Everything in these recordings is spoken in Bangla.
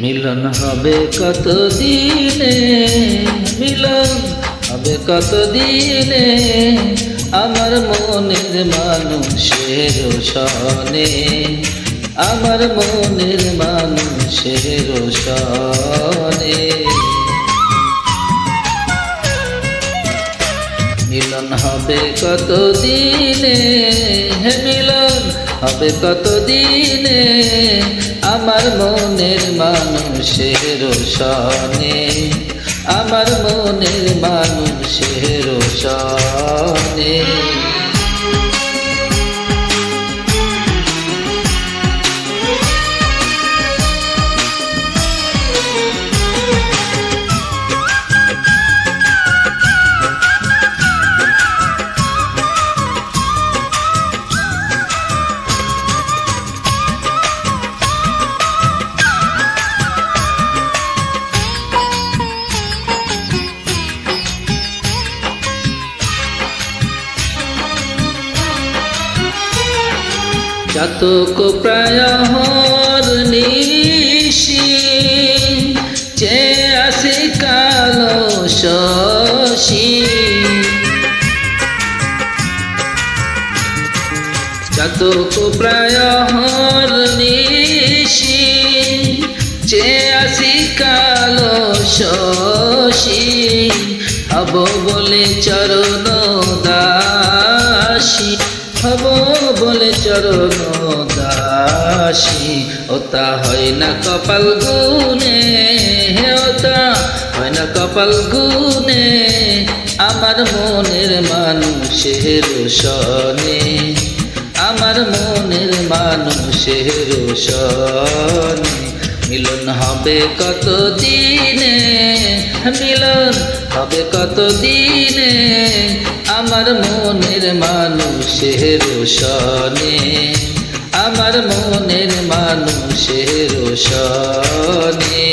মিলন হবে কত দিনে, মিলন হবে কত দিনে, আমার মনের মানুষের সনে, আমার মনের মানুষের সনে। মিলন হবে কত দিনে, হে মিলন হবে কত দিনে, আমার মনের মানুষের সনে, আমার মনের মানুষের সনে। চাতক প্রায় নিশি, চেয়ে আসি কালো শশী। চাতক প্রায় নিশি, চেয়ে আসি কালো শশী। হব বলে চরণ দাসী, হব বলে চরণ দাসী। ওতা হয় না কপাল গুনে, হে ওতা হয় না কপাল গুনে, আমার মনের মানুষের সনে, আমার মনের মানুষের সনে। মিলন হবে কত দিনে, মিলন হবে কত দিনে, আমার মনের মানুষের সনে, আমার মনের মানুষের সনে।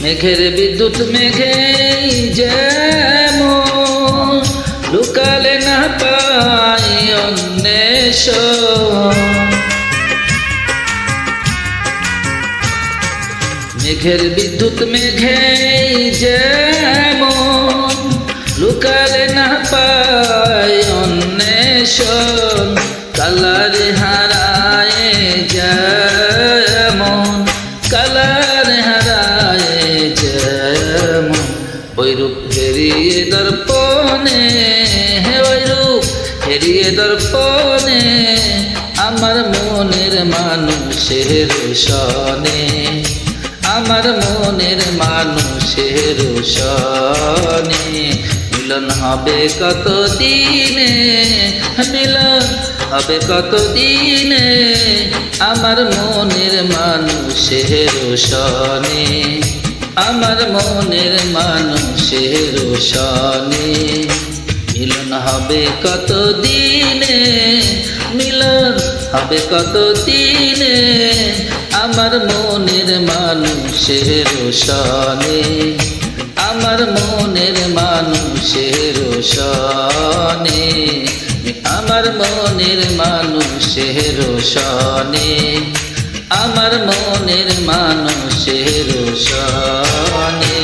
মেঘের বিদ্যুৎ মেঘে যেমন, লুকালে না পাই অন্বেষণ। মেঘের বিদ্যুৎ মেঘে যেমন, লুকালে না পাই অন্বেষণ। কালার হারায় যেমন, কালার হারায় যেমন, ওইরূপ হেরিয়ে দর্পণে, হে ওইরূপ হেরিয়ে দর্পণে, আমার মনের মানুষের সনে, আমার মনের মানুষের সনে। মিলন হবে কত দিনে, মিলন হবে কত দিনে, আমার মনের মানুষের সনে, আমার মনের মানুষের সনে। মিলন হবে কত দিনে, মিলন হবে কত দিনে, আমার মনের মানুষের সনে, আমার মনের মানুষের সনে, আমার মনের মানুষের সনে, আমার মনের মানুষের সনে।